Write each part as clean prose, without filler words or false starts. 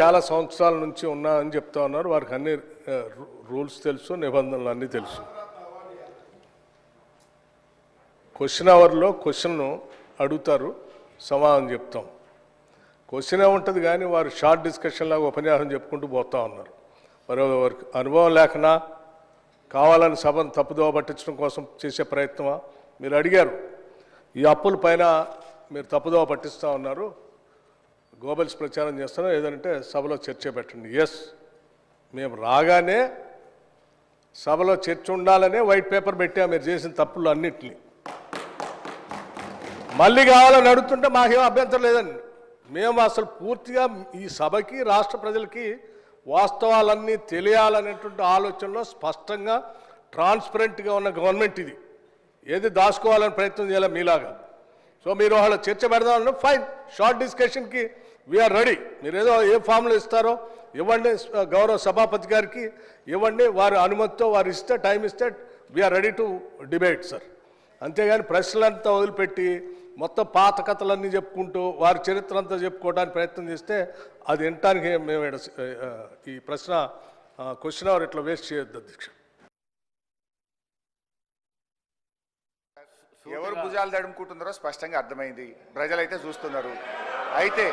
చాలా సంవత్సరాల నుంచి ఉన్నా అని చెప్తా ఉన్నారు. వారికి అన్ని రూల్స్ తెలుసు, నిబంధనలు అన్నీ తెలుసు. క్వశ్చన్ అవర్లో క్వశ్చన్ అడుగుతారు, సమాధానం చెప్తాం. క్వశ్చన్ ఉంటుంది కానీ వారు షార్ట్ డిస్కషన్ లాగా ఉపన్యాసం చెప్పుకుంటూ పోతా ఉన్నారు. మరి వారికి అనుభవం లేకనా, కావాలని సభను తప్పుదోవ పట్టించడం కోసం చేసే ప్రయత్నమా? మీరు అడిగారు, ఈ అప్పుల పైన మీరు తప్పుదోవ పట్టిస్తూ ఉన్నారు, గోబెల్స్ ప్రచారం చేస్తున్నాం, ఏదంటే సభలో చర్చ పెట్టండి. ఎస్, మేము రాగానే సభలో చర్చ ఉండాలనే వైట్ పేపర్ పెట్టా మీరు చేసిన తప్పులు అన్నింటినీ. మళ్ళీ కావాలని అడుగుతుంటే మాకేం అభ్యంతరం లేదండి. మేము అసలు పూర్తిగా ఈ సభకి, రాష్ట్ర ప్రజలకి వాస్తవాలన్నీ తెలియాలనేటువంటి ఆలోచనలో స్పష్టంగా ట్రాన్స్పరెంట్గా ఉన్న గవర్నమెంట్ ఇది. ఏది దాచుకోవాలని ప్రయత్నం చేయాలి మీలాగా. సో మీరు వాళ్ళ చర్చ పెడదామన్నా ఫైన్, షార్ట్ డిస్కషన్కి వీఆర్ రెడీ. మీరు ఏదో ఏ ఫామ్లో ఇస్తారో ఇవ్వండి, గౌరవ సభాపతి గారికి ఇవ్వండి, వారి అనుమతితో వారు ఇస్తే, టైం ఇస్తే we are ready to debate sir. అంతేగాని ప్రశ్నలంతా వదిలిపెట్టి మొత్తం పాత కథలన్నీ చెప్పుకుంటూ వారి చరిత్ర అంతా చెప్పుకోవడానికి ప్రయత్నం చేస్తే అది వినటానికి మేము ఈ క్వశ్చన్ అవర్ ఇట్లా వేస్ట్ చేయొద్దు అధ్యక్ష. ఎవరు భుజాలు తడుముకుంటున్నారో స్పష్టంగా అర్థమైంది, ప్రజలైతే చూస్తున్నారు. అయితే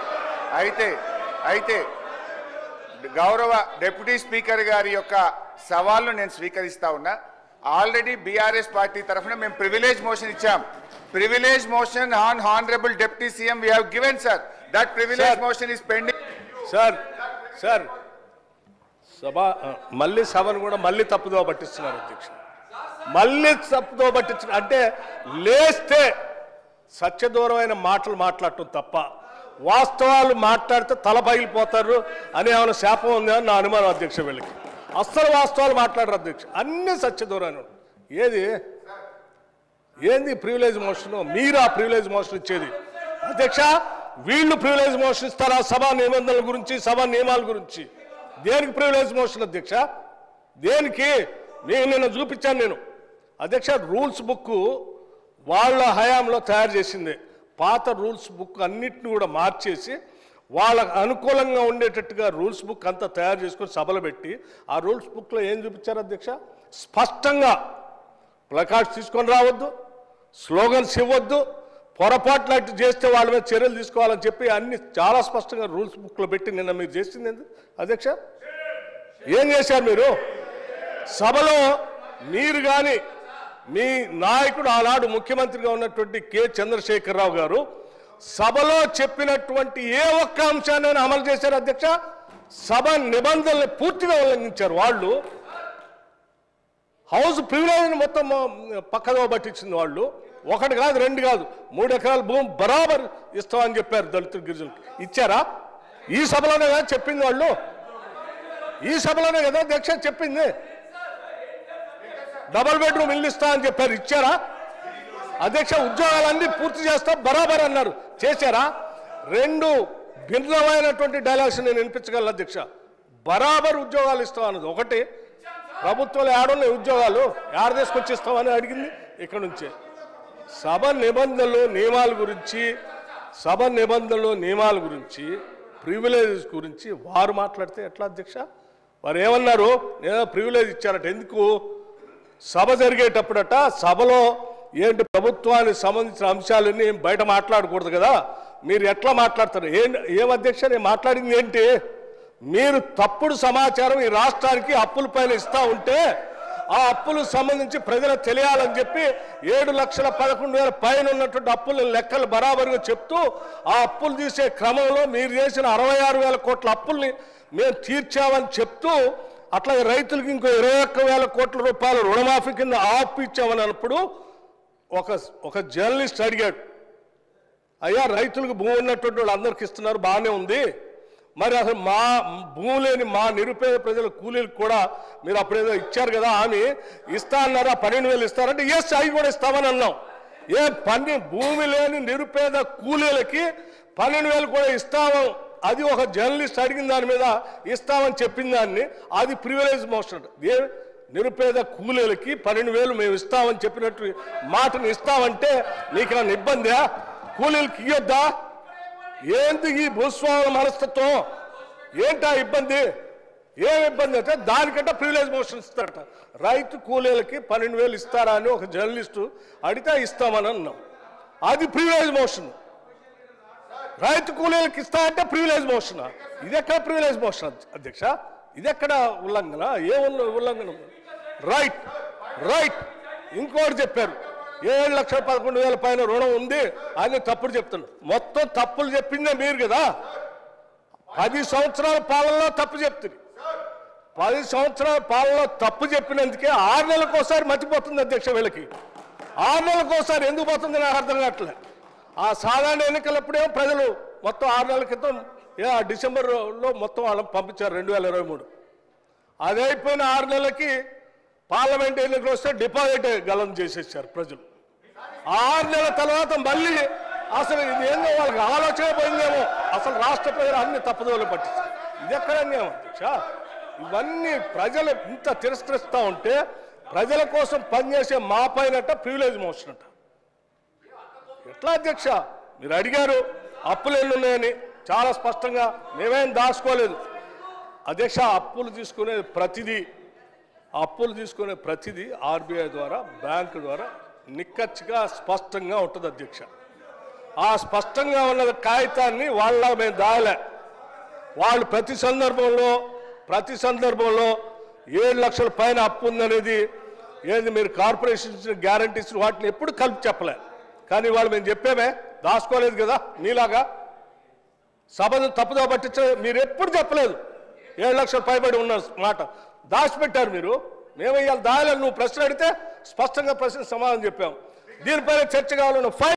అయితే అయితే గౌరవ డిప్యూటీ స్పీకర్ గారి యొక్క సవాల్ను నేను స్వీకరిస్తా ఉన్నా. ఆల్రెడీ బీఆర్ఎస్ పార్టీ తరఫున మేము ప్రివిలేజ్ మోషన్ ఇచ్చాం. Privilege motion on honourable deputy CM we have given sir. That privilege motion is pending. Sir మళ్ళీ సభను కూడా మళ్ళీ తప్పుదోవ పట్టిస్తున్నారు అధ్యక్ష. మళ్ళీ తప్పుదోవ పట్టించిన అంటే లేస్తే సత్యదూరమైన మాటలు మాట్లాడటం తప్ప వాస్తవాలు మాట్లాడితే తల పగిలిపోతారు అని ఏమైనా శాపం ఉందా అని నా అనుమానం అధ్యక్ష. వీళ్ళకి అస్సలు వాస్తవాలు మాట్లాడరు అధ్యక్ష, అన్ని సత్యదూరాన్ని. ఏంది ప్రివిలేజ్ మోషన్? మీరు ఆ ప్రివిలేజ్ మోషన్ ఇచ్చేది అధ్యక్ష. వీళ్ళు ప్రివిలేజ్ మోషన్ ఇస్తారా సభా నిబంధనల గురించి, సభా నియమాల గురించి? దేనికి ప్రివిలేజ్ మోషన్ అధ్యక్ష? దేనికి? నిన్న చూపించాను నేను అధ్యక్ష. రూల్స్ బుక్ వాళ్ళ హయాంలో తయారు చేసింది. పాత రూల్స్ బుక్ అన్నిటిని కూడా మార్చేసి వాళ్ళకు అనుకూలంగా ఉండేటట్టుగా రూల్స్ బుక్ అంతా తయారు చేసుకొని సభలో పెట్టి ఆ రూల్స్ బుక్లో ఏం చూపించారు అధ్యక్ష? స్పష్టంగా ప్లకార్డ్స్ తీసుకొని రావద్దు, స్లోగన్స్ ఇవ్వద్దు, పొరపాట్లు అట్టు చేస్తే వాళ్ళ మీద చర్యలు తీసుకోవాలని చెప్పి అన్ని చాలా స్పష్టంగా రూల్స్ బుక్లో పెట్టి నిన్న మీరు చేసింది ఏంది అధ్యక్ష? ఏం చేశారు మీరు సభలో? మీరు కానీ మీ నాయకుడు ఆనాడు ముఖ్యమంత్రిగా ఉన్నటువంటి కె చంద్రశేఖరరావు గారు సభలో చెప్పినటువంటి ఏ ఒక్క అంశాన్ని అమలు చేశారు అధ్యక్ష? సభ నిబంధనలు పూర్తిగా ఉల్లంఘించారు వాళ్ళు. హౌస్ ప్రివిలేజ్ మొత్తం పక్కదో పట్టించింది వాళ్ళు. ఒకటి కాదు, రెండు కాదు, 3 ఎకరాల భూమి బరాబర్ ఇస్తామని చెప్పారు దళితులు, గిరిజనులకు. ఇచ్చారా? ఈ సభలోనే కదా చెప్పింది వాళ్ళు. ఈ సభలోనే కదా అధ్యక్ష చెప్పింది. డబుల్ బెడ్రూమ్ ఇల్లు ఇస్తా అని చెప్పారు. ఇచ్చారా అధ్యక్ష? ఉద్యోగాలన్నీ పూర్తి చేస్తా బరాబర్ అన్నారు. చేశారా? 2 భిన్నమైనటువంటి డైలాగ్స్ నేను వినిపించగలను అధ్యక్ష. బరాబర్ ఉద్యోగాలు ఇస్తాం అన్నది ఒకటి, ప్రభుత్వంలో ఏడున్నాయి ఉద్యోగాలు, ఏడ తీసుకొచ్చి ఇస్తామని అడిగింది ఇక్కడ నుంచే. సభ నిబంధనలు నియమాల గురించి ప్రివిలేజెస్ గురించి వారు మాట్లాడితే ఎట్లా అధ్యక్ష? వారు ఏమన్నారు? నేను ప్రివిలేజ్ ఇచ్చారట. ఎందుకు? సభ జరిగేటప్పుడట సభలో ఏంటి ప్రభుత్వానికి సంబంధించిన అంశాలన్నీ బయట మాట్లాడకూడదు కదా, మీరు ఎట్లా మాట్లాడతారు? ఏం అధ్యక్ష నేను మాట్లాడింది ఏంటి? మీరు తప్పుడు సమాచారం ఈ రాష్ట్రానికి అప్పుల పైన ఇస్తా ఉంటే ఆ అప్పులకు సంబంధించి ప్రజలకు తెలియాలని చెప్పి 7,11,000 పైన ఉన్నటువంటి అప్పుల లెక్కలు బరాబరుగా చెప్తూ ఆ అప్పులు తీసే క్రమంలో మీరు చేసిన 66,000 కోట్ల అప్పుల్ని మేము తీర్చామని చెప్తూ, అట్లాగే రైతులకు ఇంకో 21,000 కోట్ల రూపాయలు రుణమాఫీ కింద ఆపు ఇచ్చామని అన్నప్పుడు ఒక జర్నలిస్ట్ అడిగాడు, అయ్యా రైతులకు భూమి ఉన్నటువంటి వాళ్ళు అందరికి ఇస్తున్నారు, బాగానే ఉంది, మరి అసలు మా భూమి లేని మా నిరుపేద ప్రజల కూలీలకు కూడా మీరు అప్పుడేదో ఇచ్చారు కదా, ఆమె ఇస్తా అన్నారా? 12,000 ఇస్తారంటే ఎస్, అవి కూడా ఇస్తామని అన్నాం. భూమి లేని నిరుపేద కూలీలకి 12,000 కూడా ఇస్తాము, అది ఒక జర్నలిస్ట్ అడిగిన దాని మీద ఇస్తామని చెప్పిన దాన్ని అది ప్రివిలేజ్ మోషన్. నిరుపేద కూలీలకి 12,000 మేము ఇస్తామని చెప్పినట్టు మాటను ఇస్తామంటే నీకు నన్ను ఇబ్బందా? కూలీలకి ఇవ్వద్దా? ఏంది ఈ భూస్వాముల మనస్తత్వం? ఏంటా ఇబ్బంది? ఏం ఇబ్బంది అంటే దానికంటే ప్రివిలేజ్ మోషన్ ఇస్తారట. రైతు కూలీలకి 12,000 ఇస్తారా అని ఒక జర్నలిస్టు అడిగితే ఇస్తామని అన్నాం. అది ప్రివిలేజ్ మోషన్. రైతు కూలీలకు ఇస్తా అంటే ప్రివిలేజ్ మోషన్. ఇది ఎక్కడ ప్రివిలేజ్ మోషన్ అధ్యక్ష? ఇది ఎక్కడ ఉల్లంఘన? ఏ ఉల్లంఘన? Right right. ఇంకోటి చెప్పారు, 7,11,000 పైన రుణం ఉంది అని తప్పుడు చెప్తున్నారు. మొత్తం తప్పులు చెప్పిందే మీరు కదా. 10 సంవత్సరాల పాలనలో తప్పు చెప్తుంది. 10 సంవత్సరాల పాలనలో తప్పు చెప్పినందుకే 6 నెలలకోసారి మర్చిపోతుంది అధ్యక్ష. వీళ్ళకి 6 నెలలకోసారి ఎందుకు పోతుంది నాకు అర్థం కావట్లేదు. ఆ సాధారణ ఎన్నికలప్పుడేమో ప్రజలు మొత్తం 6 నెలల క్రితం డిసెంబర్లో మొత్తం వాళ్ళని పంపించారు 2023. అది అయిపోయిన 6 నెలలకి పార్లమెంట్ ఎన్నికలు వస్తే డిపాజిట్ గలం చేసేసారు ప్రజలు. 6 నెలల తర్వాత మళ్ళీ అసలు ఇది ఏందో వాళ్ళకి ఆలోచన పోయిందేమో, అసలు రాష్ట్ర ప్రజలు అన్ని తప్పుదోలు పట్టించారు. ఇది ఎక్కడ అన్యాయం అధ్యక్ష? ఇవన్నీ ప్రజలు ఇంత తిరస్కరిస్తూ ఉంటే ప్రజల కోసం పనిచేసే మా పైనట ప్రివిలేజ్ మోషన్ అంట. ఎట్లా అధ్యక్ష? మీరు అడిగారు అప్పులు ఎన్ని ఉన్నాయని, చాలా స్పష్టంగా మేమేం దాచుకోలేదు అధ్యక్ష. అప్పులు తీసుకునే ప్రతిదీ ఆర్బీఐ ద్వారా, బ్యాంకు ద్వారా నిక్కచ్చిగా స్పష్టంగా ఉంటుంది అధ్యక్ష. ఆ స్పష్టంగా ఉన్న కాగితాన్ని వాళ్ళ మేము దాయలే. వాళ్ళు ప్రతి సందర్భంలో 7 లక్షల పైన అప్పు ఉందనేది ఏది మీరు కార్పొరేషన్ ఇచ్చిన గ్యారంటీస్ వాటిని ఎప్పుడు కలిపి చెప్పలే. కానీ వాళ్ళు మేము చెప్పామే, దాచుకోలేదు కదా. నీలాగా సభను తప్పుదో పట్టించే మీరు ఎప్పుడు చెప్పలేదు. 7 లక్షల పైబడి ఉన్న మాట దాచిపెట్టారు మీరు. మేము ఇవాళ దాయలేదు. నువ్వు ప్రశ్న అడిగితే స్పష్టంగా ప్రశ్న సమాధానం చెప్పాము. దీనిపైన చర్చ కావాలన్న